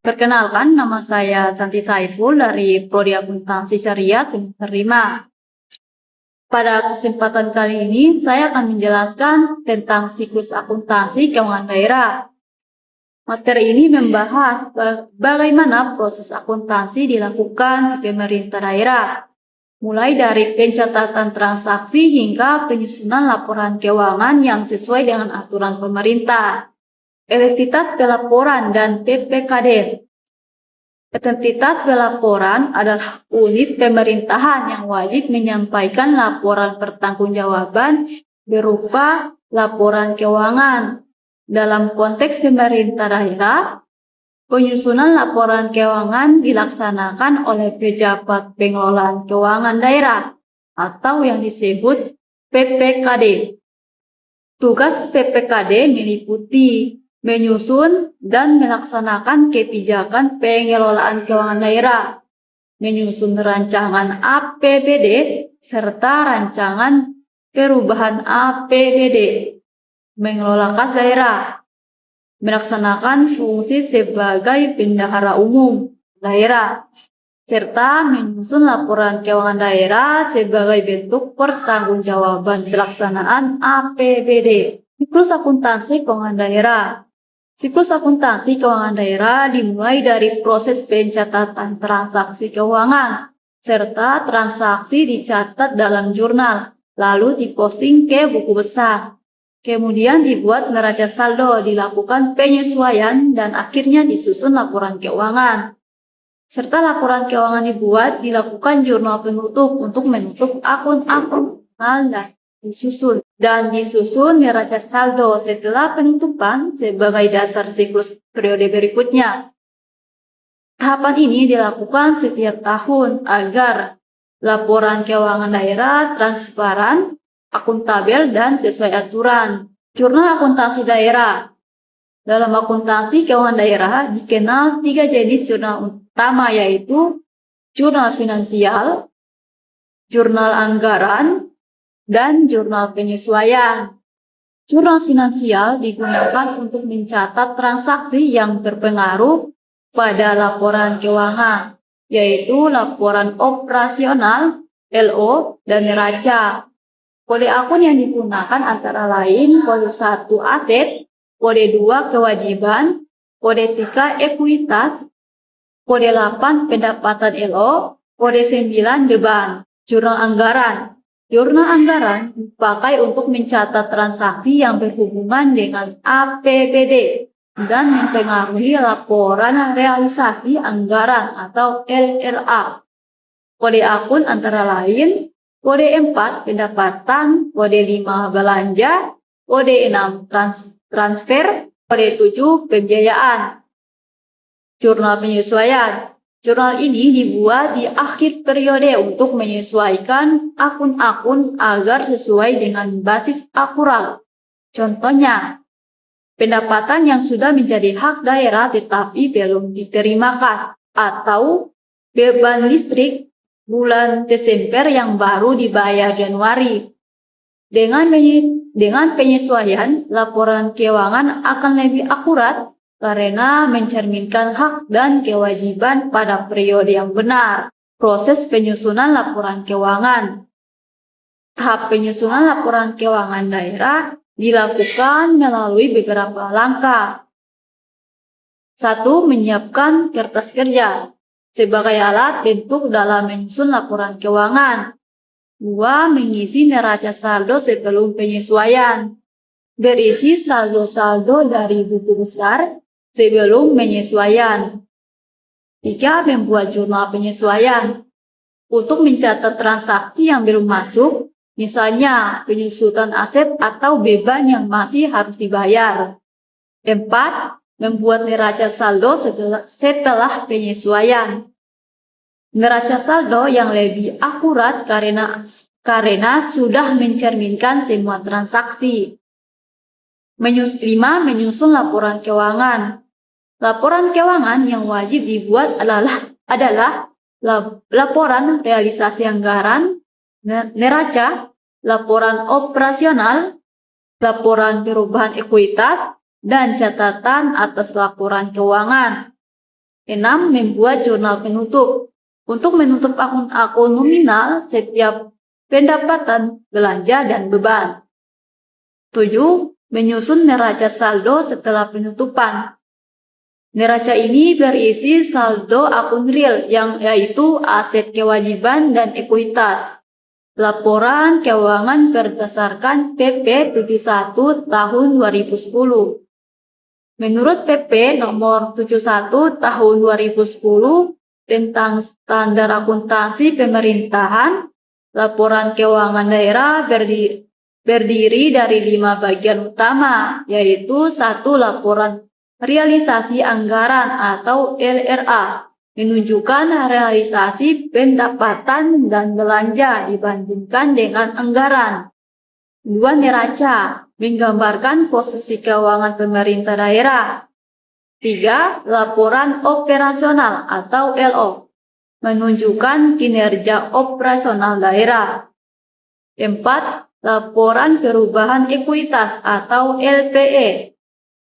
Perkenalkan, nama saya Santi Saiful dari Prodi Akuntansi Syariah semester 5. Pada kesempatan kali ini, saya akan menjelaskan tentang siklus akuntansi keuangan daerah. Materi ini membahas bagaimana proses akuntansi dilakukan di pemerintah daerah, mulai dari pencatatan transaksi hingga penyusunan laporan keuangan yang sesuai dengan aturan pemerintah. Identitas pelaporan dan PPKD. Identitas pelaporan adalah unit pemerintahan yang wajib menyampaikan laporan pertanggungjawaban berupa laporan keuangan. Dalam konteks pemerintah daerah, penyusunan laporan keuangan dilaksanakan oleh pejabat pengelolaan keuangan daerah atau yang disebut PPKD. Tugas PPKD meliputi menyusun dan melaksanakan kebijakan pengelolaan keuangan daerah, menyusun rancangan APBD, serta rancangan perubahan APBD, mengelola kas daerah, melaksanakan fungsi sebagai bendahara umum daerah, serta menyusun laporan keuangan daerah sebagai bentuk pertanggungjawaban pelaksanaan APBD. Siklus akuntansi keuangan daerah. Siklus akuntansi keuangan daerah dimulai dari proses pencatatan transaksi keuangan, serta transaksi dicatat dalam jurnal, lalu diposting ke buku besar. Kemudian dibuat neraca saldo, dilakukan penyesuaian, dan akhirnya disusun laporan keuangan. Serta laporan keuangan dibuat, dilakukan jurnal penutup untuk menutup akun-akun dan disusun neraca saldo setelah penutupan sebagai dasar siklus periode berikutnya. Tahapan ini dilakukan setiap tahun agar laporan keuangan daerah transparan, akuntabel, dan sesuai aturan. Jurnal akuntansi daerah. Dalam akuntansi keuangan daerah dikenal 3 jenis jurnal utama, yaitu jurnal finansial, jurnal anggaran, dan jurnal penyesuaian. Jurnal finansial digunakan untuk mencatat transaksi yang berpengaruh pada laporan keuangan, yaitu laporan operasional, LO, dan neraca. Kode akun yang digunakan antara lain kode 1 aset, kode 2 kewajiban, kode 3 ekuitas, kode 8 pendapatan LO, kode 9 beban. Jurnal anggaran. Jurnal anggaran dipakai untuk mencatat transaksi yang berhubungan dengan APBD dan mempengaruhi laporan realisasi anggaran atau LRA. Kode akun antara lain kode 4 pendapatan, kode 5 belanja, kode 6 transfer, kode 7 pembiayaan. Jurnal penyesuaian. Jurnal ini dibuat di akhir periode untuk menyesuaikan akun-akun agar sesuai dengan basis akurat. Contohnya, pendapatan yang sudah menjadi hak daerah tetapi belum diterima kas, atau beban listrik bulan Desember yang baru dibayar Januari. Dengan penyesuaian, laporan keuangan akan lebih akurat karena mencerminkan hak dan kewajiban pada periode yang benar. Proses penyusunan laporan keuangan. Tahap penyusunan laporan keuangan daerah dilakukan melalui beberapa langkah. 1. Menyiapkan kertas kerja sebagai alat bentuk dalam menyusun laporan keuangan. 2. Mengisi neraca saldo sebelum penyesuaian. Berisi saldo-saldo dari buku besar sebelum penyesuaian. 3. Membuat jurnal penyesuaian untuk mencatat transaksi yang belum masuk, misalnya penyusutan aset atau beban yang masih harus dibayar. 4. Membuat neraca saldo setelah penyesuaian. Neraca saldo yang lebih akurat karena sudah mencerminkan semua transaksi. 5. Menyusun laporan keuangan. Laporan keuangan yang wajib dibuat adalah laporan realisasi anggaran, neraca, laporan operasional, laporan perubahan ekuitas, dan catatan atas laporan keuangan. 6. Membuat jurnal penutup. Untuk menutup akun-akun nominal setiap pendapatan, belanja, dan beban. 7. Menyusun neraca saldo setelah penutupan. Neraca ini berisi saldo akun real, yaitu aset, kewajiban, dan ekuitas. Laporan keuangan berdasarkan PP 71 tahun 2010. Menurut PP nomor 71 tahun 2010 tentang standar akuntansi pemerintahan, laporan keuangan daerah berdiri dari 5 bagian utama, yaitu 1. Laporan realisasi anggaran atau LRA, menunjukkan realisasi pendapatan dan belanja dibandingkan dengan anggaran. 2. Neraca, menggambarkan posisi keuangan pemerintah daerah. 3. Laporan operasional atau LO, menunjukkan kinerja operasional daerah. 4. Laporan perubahan ekuitas atau LPE,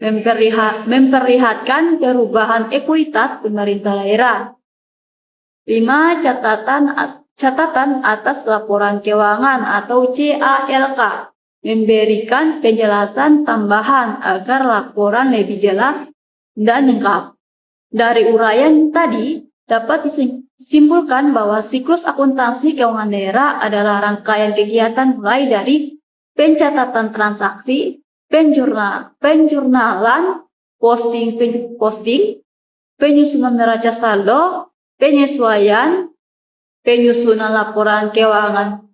memperlihatkan perubahan ekuitas pemerintah daerah. 5. Catatan atas laporan keuangan atau CALK, memberikan penjelasan tambahan agar laporan lebih jelas dan lengkap. Dari uraian tadi, dapat disimpulkan bahwa siklus akuntansi keuangan daerah adalah rangkaian kegiatan mulai dari pencatatan transaksi, penjurnalan, posting, penyusunan neraca saldo, penyesuaian, penyusunan laporan keuangan,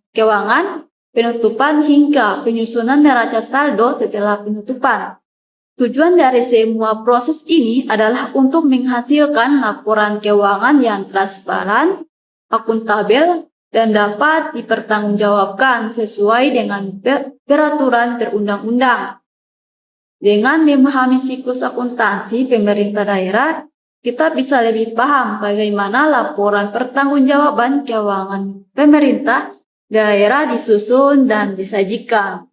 penutupan, hingga penyusunan neraca saldo setelah penutupan. Tujuan dari semua proses ini adalah untuk menghasilkan laporan keuangan yang transparan, akuntabel, dan dapat dipertanggungjawabkan sesuai dengan peraturan perundang-undang. Dengan memahami siklus akuntansi pemerintah daerah, kita bisa lebih paham bagaimana laporan pertanggungjawaban keuangan pemerintah daerah disusun dan disajikan.